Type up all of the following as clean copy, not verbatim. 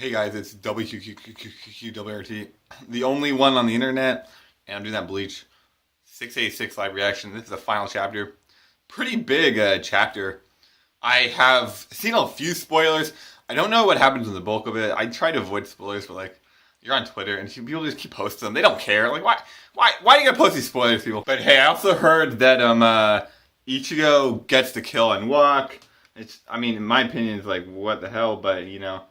Hey guys, it's WQQQQQWRT, the only one on the internet, and I'm doing that Bleach 686 live reaction. This is the final chapter. Pretty big chapter. I have seen a few spoilers. I don't know what happens in the bulk of it. I try to avoid spoilers, but like, you're on Twitter and people just keep posting them. They don't care. Like, why are you gonna post these spoilers, people? But hey, I also heard that Ichigo gets to kill and walk. I mean, in my opinion, it's like, what the hell? But you know.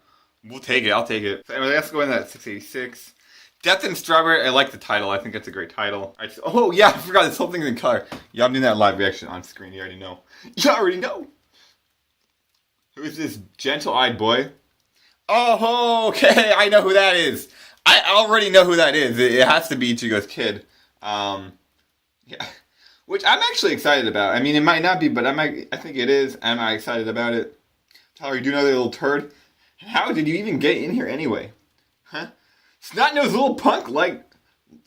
We'll take it. I'll take it. So anyway, let's go in that 686. Death and Strawberry. I like the title. I think it's a great title. Oh yeah, I forgot this whole thing's in color. Yeah, I'm doing that live reaction on screen. You already know. You already know. Who is this gentle-eyed boy? Oh, okay. I know who that is. I already know who that is. It has to be Ichigo's kid. Yeah, which I'm actually excited about. I mean, it might not be, but I think it is. Am I excited about it? Tyler, you do know that little turd? How did you even get in here anyway? Huh? Snot-nosed little punk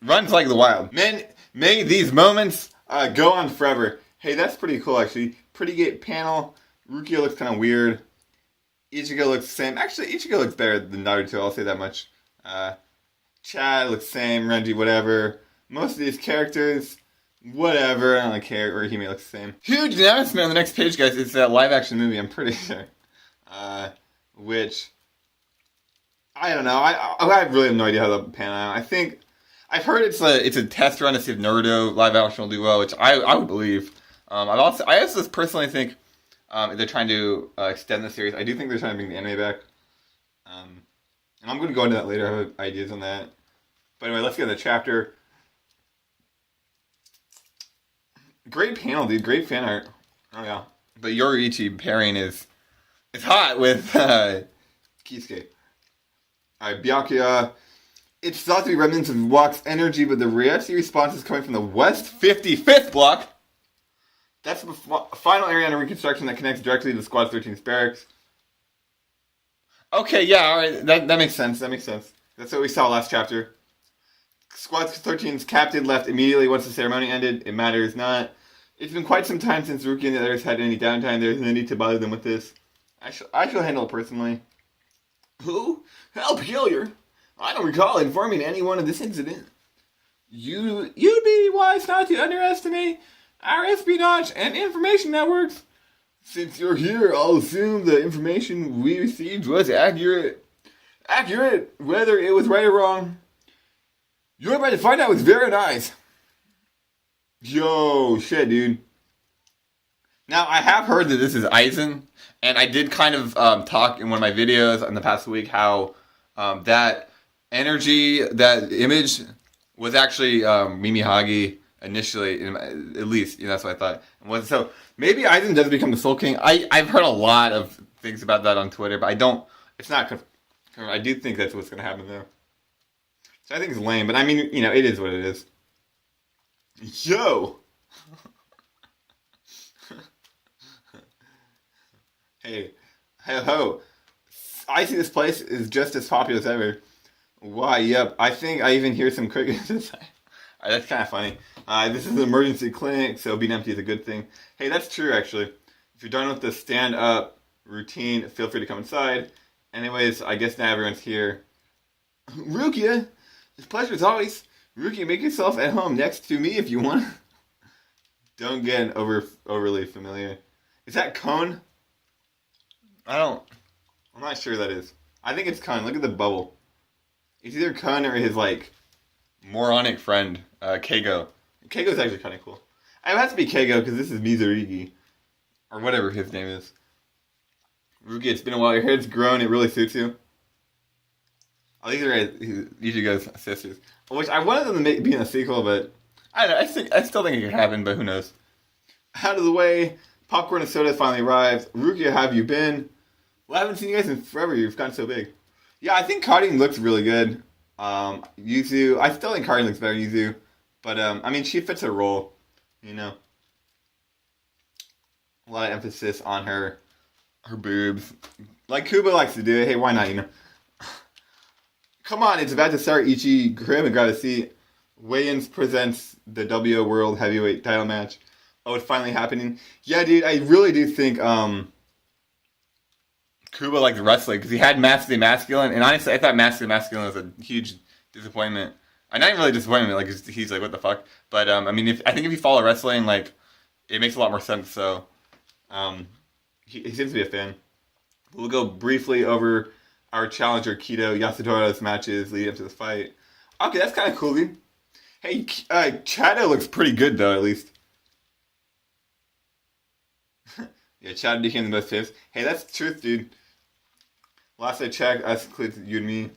runs like the wild. Man, may these moments go on forever. Hey, that's pretty cool actually. Pretty great panel. Rukia looks kind of weird. Ichigo looks the same. Actually, Ichigo looks better than Naruto, I'll say that much. Chad looks the same. Renji, whatever. Most of these characters, whatever. I don't care. Or Hime looks the same. Huge announcement on the next page, guys. It's that live-action movie, I'm pretty sure. Which, I don't know. I really have no idea how they'll pan out. I think, I've heard it's a test run to see if Naruto live action will do well, which I would believe. I also personally think if they're trying to extend the series, I do think they're trying to bring the anime back. And I'm going to go into that later. I have ideas on that. But anyway, let's get into the chapter. Great panel, dude. Great fan art. Oh yeah. But Yoriichi pairing is hot with Kisuke. Alright, Byakuya. It's thought to be remnants of Walk's energy, but the Reiatsu response is coming from the West 55th block. That's the final area under reconstruction that connects directly to the Squad 13's barracks. Okay, yeah, alright, that makes sense, That's what we saw last chapter. Squad 13's captain left immediately once the ceremony ended. It matters not. It's been quite some time since Ruki and the others had any downtime. There's no need to bother them with this. I shall handle it personally. Who? How peculiar. I don't recall informing anyone of this incident. You'd be wise not to underestimate our espionage and information networks. Since you're here, I'll assume the information we received was accurate. Accurate, whether it was right or wrong. You're about to find out with very nice. Yo, shit, dude. Now, I have heard that this is Aizen, and I did kind of talk in one of my videos in the past week how that energy, that image, was actually Mimihagi initially, at least, you know, that's what I thought. So, maybe Aizen does become the Soul King. I've heard a lot of things about that on Twitter, but it's not confirmed. I do think that's what's going to happen there. So I think it's lame, but I mean, you know, it is what it is. Yo! Hey ho! I see this place is just as popular as ever. Why? Yep. I think I even hear some crickets inside. That's kind of funny. This is an emergency clinic, so being empty is a good thing. Hey, that's true actually. If you're done with the stand-up routine, feel free to come inside. Anyways, I guess now everyone's here. Rukia, it's a pleasure as always. Rukia, make yourself at home next to me if you want. Don't get overly familiar. Is that Cone? I'm not sure who that is. I think it's Cone. Look at the bubble. It's either Cone or his, moronic friend, Keigo. Keigo's actually kind of cool. It has to be Keigo because this is Mizurigi. Or whatever his name is. Ruki, it's been a while. Your hair's grown. It really suits you. Oh, these are Ichigo's sisters. Which I wanted them to be in a sequel, but I don't know. I still think it could happen, but who knows. Out of the way. Popcorn and soda finally arrived. Rukia, how have you been? Well, I haven't seen you guys in forever. You've gotten so big. Yeah, I think Carding looks really good. Yuzu, I still think Carding looks better than Yuzu. But, I mean, she fits her role. You know. A lot of emphasis on her boobs. Like Kuba likes to do it. Hey, why not, you know? Come on, it's about to start. Ichi, grab and grab a seat. Weigh-ins presents the W World Heavyweight title match. Oh, it's finally happening. Yeah, dude, I really do think Kuba liked wrestling because he had Master the Masculine, and honestly, I thought Master the Masculine was a huge disappointment. Not even really disappointment, like he's like, what the fuck? But I mean, if I think if you follow wrestling, like it makes a lot more sense. So um, he seems to be a fan. We'll go briefly over our challenger Keto Yasudara's matches leading up to the fight. Okay, that's kind of cool, dude. Hey, Chado looks pretty good though, at least. Yeah, Chado became the best face. Hey, that's the truth, dude. Last I checked, us includes you and me.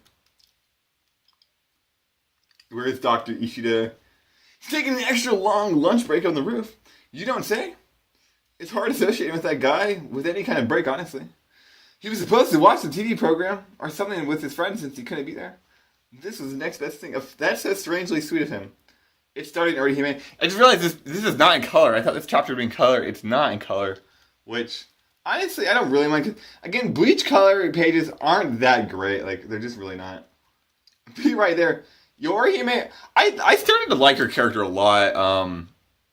Where is Dr. Ishida? He's taking an extra long lunch break on the roof. You don't say? It's hard associating with that guy with any kind of break, honestly. He was supposed to watch the TV program or something with his friends since he couldn't be there. This was the next best thing. That's so strangely sweet of him. It's starting already, man. I just realized this is not in color. I thought this chapter would be in color. It's not in color. Which, honestly, I don't really mind. Again, Bleach color pages aren't that great. Like, they're just really not. Be right there. Yorihime, I started to like her character a lot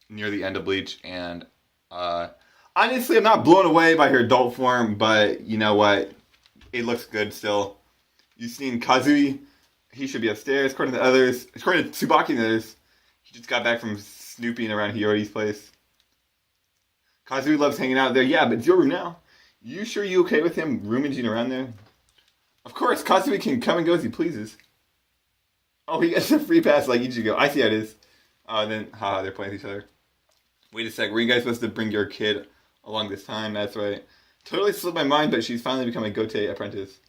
near the end of Bleach, and honestly, I'm not blown away by her adult form, but you know what? It looks good still. You've seen Kazui. He should be upstairs. According to Tsubaki and others, he just got back from snooping around Hiyori's place. Kazui loves hanging out there. Yeah, but it's your room now. You sure you okay with him rummaging around there? Of course, Kazui can come and go as he pleases. Oh, he gets a free pass like Ichigo. I see how it is. Then, haha, they're playing with each other. Wait a sec, were you guys supposed to bring your kid along this time? That's right. Totally slipped my mind, but she's finally become a Gote apprentice.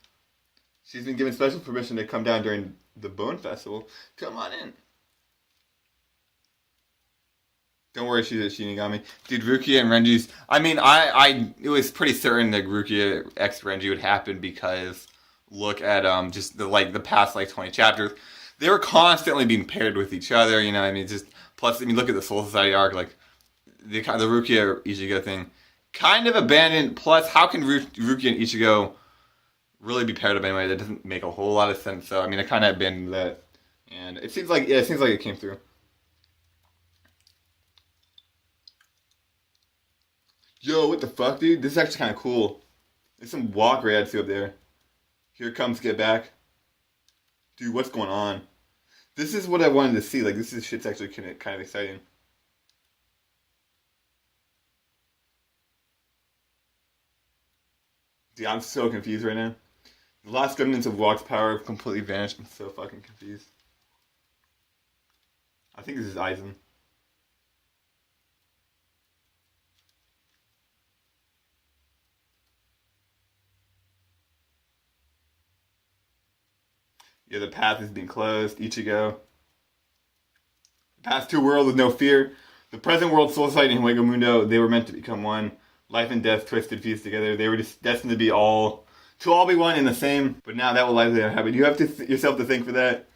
She's been given special permission to come down during the Bone Festival. Come on in. Don't worry, she's a Shinigami. Dude, Rukia and Renji's... I mean, it was pretty certain that Rukia x Renji would happen because look at just the past 20 chapters. They were constantly being paired with each other, you know. I mean, just plus, I mean, look at the Soul Society arc, like the Rukia Ichigo thing, kind of abandoned. Plus, how can Rukia and Ichigo really be paired up anyway? That doesn't make a whole lot of sense. So, I mean, I kind of abandoned that, and it seems like it came through. Yo, what the fuck, dude? This is actually kind of cool. There's some walk rads up there. Here comes Get Back. Dude, what's going on? This is what I wanted to see. Like, this shit's actually kind of exciting. Dude, I'm so confused right now. The last remnants of Walk's power have completely vanished. I'm so fucking confused. I think this is Aizen. Yeah, the path has been closed. Ichigo. The past two worlds with no fear. The present world, Soul Society, and Huego Mundo, they were meant to become one. Life and death twisted, fused together. They were just destined to all be one and the same. But now that will likely not happen. You have yourself to thank for that.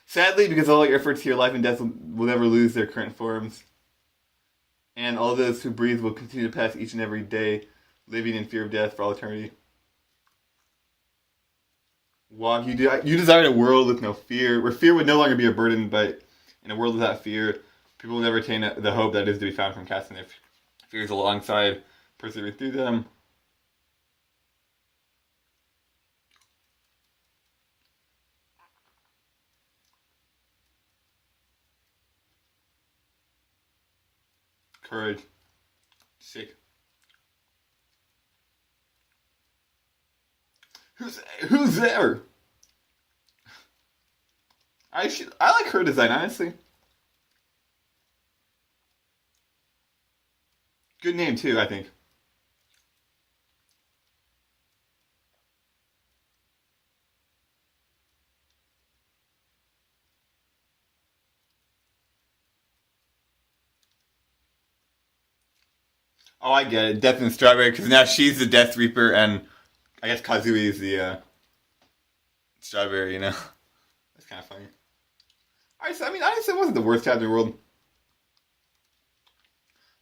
Sadly, because all your efforts here, life and death will never lose their current forms. And all those who breathe will continue to pass each and every day, living in fear of death for all eternity. Walk, you desired a world with no fear, where fear would no longer be a burden, but in a world without fear, people will never attain the hope that is to be found from casting their fears alongside, persevering through them. Courage. Sick. Who's there? I like her design, honestly. Good name too, I think. Oh, I get it. Death and Strawberry, because now she's the Death Reaper, and I guess Kazui is the Strawberry, you know? That's kind of funny. I mean, honestly, it wasn't the worst chapter in the world.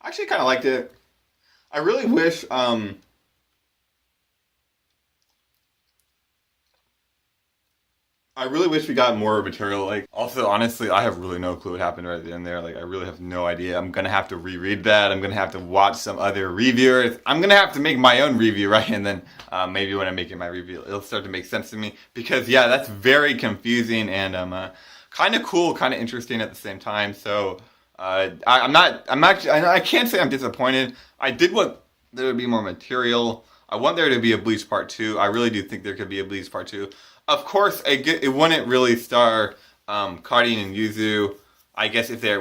I actually kind of liked it. I really wish, I really wish we got more material. Like, also, honestly, I have really no clue what happened right at the end there. Like, I really have no idea. I'm gonna have to reread that. I'm gonna have to watch some other reviewers. I'm gonna have to make my own review, right? And then maybe when I'm making my review, it'll start to make sense to me. Because yeah, that's very confusing and kind of cool, kind of interesting at the same time. So I'm not. I'm actually. I can't say I'm disappointed. I did want there to be more material. I want there to be a Bleach Part 2. I really do think there could be a Bleach Part 2. Of course, it wouldn't really star Karin and Yuzu. I guess if there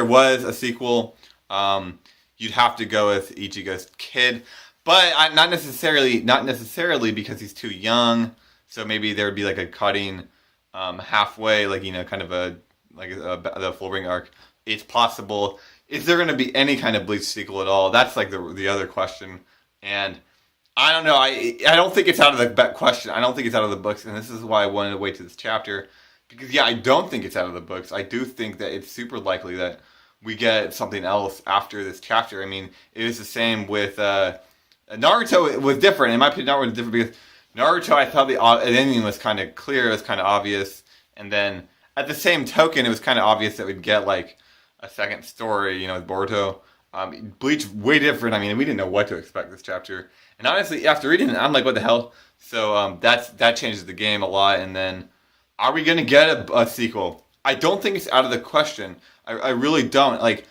was a sequel, you'd have to go with Ichigo's kid, but not necessarily because he's too young. So maybe there would be like a cutting halfway, like kind of the Fullbring arc. It's possible. Is there going to be any kind of Bleach sequel at all? That's like the other question, and I don't know. I don't think it's out of the question. I don't think it's out of the books, and this is why I wanted to wait to this chapter. Because, yeah, I don't think it's out of the books. I do think that it's super likely that we get something else after this chapter. I mean, it was the same with Naruto. It was different. In my opinion, Naruto was different because Naruto, I thought the ending was kind of clear. It was kind of obvious. And then, at the same token, it was kind of obvious that we'd get, like, a second story, with Boruto. Bleach, way different. I mean, we didn't know what to expect this chapter. And honestly, after reading it, I'm like, what the hell? So that changes the game a lot. And then, are we going to get a sequel? I don't think it's out of the question. I really don't. Like,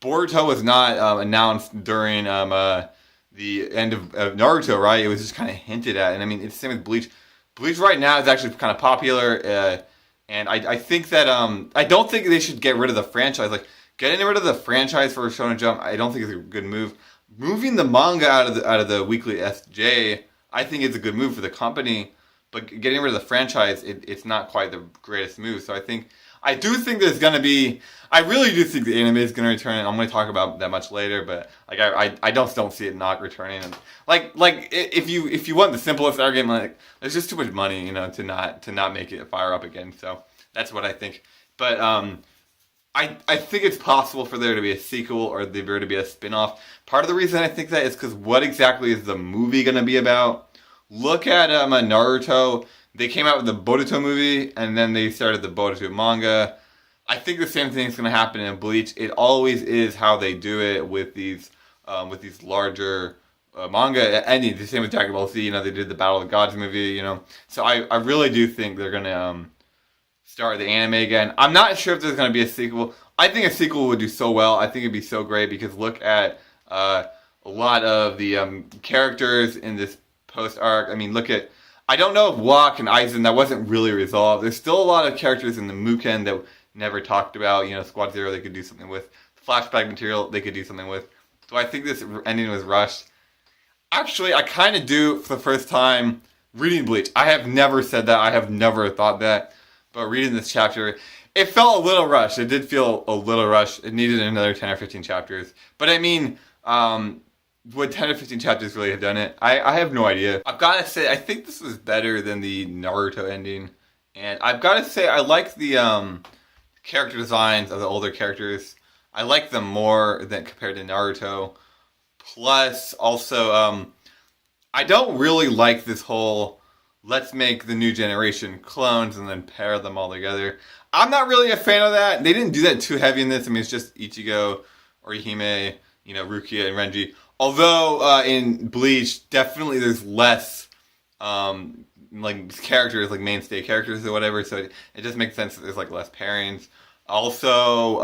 Boruto was not announced during the end of Naruto, right? It was just kind of hinted at. And I mean, it's the same with Bleach. Bleach right now is actually kind of popular. And I think that, I don't think they should get rid of the franchise. Like, getting rid of the franchise for Shonen Jump, I don't think is a good move. Moving the manga out of the weekly SJ, I think is a good move for the company. But getting rid of the franchise, it's not quite the greatest move. So I do think there's going to be, I really do think the anime is going to return. And I'm going to talk about that much later. But like I don't see it not returning. And like if you want the simplest argument, like there's just too much money, to not make it fire up again. So that's what I think. But I think it's possible for there to be a sequel or there to be a spin-off. Part of the reason I think that is because what exactly is the movie going to be about? Look at Naruto. They came out with the Boruto movie, and then they started the Boruto manga. I think the same thing is going to happen in Bleach. It always is how they do it with these larger manga endings. The same with Dragon Ball Z. They did the Battle of the Gods movie. So I really do think they're going to start the anime again. I'm not sure if there's going to be a sequel. I think a sequel would do so well. I think it'd be so great because look at a lot of the characters in this post arc. I mean, I don't know if Walk and Aizen, that wasn't really resolved. There's still a lot of characters in the Muken that never talked about. Squad Zero they could do something with. Flashback material they could do something with. So I think this ending was rushed. Actually, I kind of do for the first time reading Bleach. I have never said that. I have never thought that. But reading this chapter, it felt a little rushed. It did feel a little rushed. It needed another 10 or 15 chapters. But I mean, would 10 or 15 chapters really have done it? I have no idea. I've got to say, I think this was better than the Naruto ending. And I've got to say, I like the character designs of the older characters. I like them more than compared to Naruto. Plus, also, I don't really like this whole, let's make the new generation clones and then pair them all together. I'm not really a fan of that. They didn't do that too heavy in this. I mean, it's just Ichigo, Orihime, Rukia and Renji. Although in Bleach, definitely there's less characters, like mainstay characters or whatever. So it just makes sense that there's like less pairings. Also,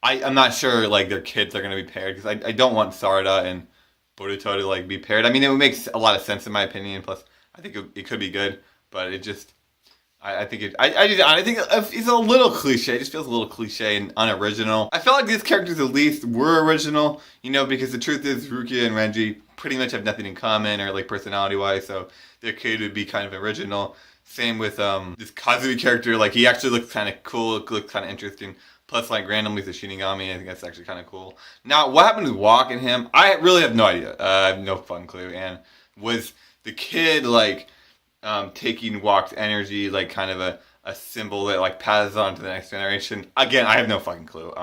I'm not sure like their kids are gonna be paired because I don't want Sarada and Boruto to like be paired. I mean, it would make a lot of sense in my opinion. Plus, I think it could be good, but it just. I think it's a little cliche. It just feels a little cliche and unoriginal. I felt like these characters at least were original, because the truth is Rukia and Renji pretty much have nothing in common or like personality-wise, so their kid would be kind of original. Same with this Kazui character. Like he actually looks kind of cool. Looks kind of interesting. Plus, like randomly, the Shinigami. I think that's actually kind of cool. Now, what happened to Walk and him? I really have no idea. I have no fucking clue. And was the kid like? Taking Walk's energy, like kind of a symbol that like passes on to the next generation. Again, I have no fucking clue.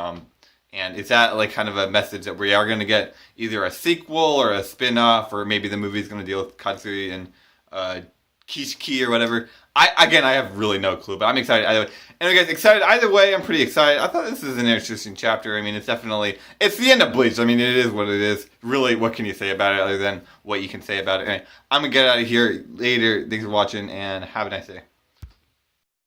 And is that like kind of a message that we are going to get either a sequel or a spin-off, or maybe the movie's going to deal with Katsui and Kishiki or whatever? I have really no clue, but I'm excited either way. And guys, excited either way. I'm pretty excited. I thought this is an interesting chapter. I mean, it's the end of Bleach. I mean, it is what it is. Really, what can you say about it other than what you can say about it? Anyway, I'm gonna get out of here later. Thanks for watching, and have a nice day.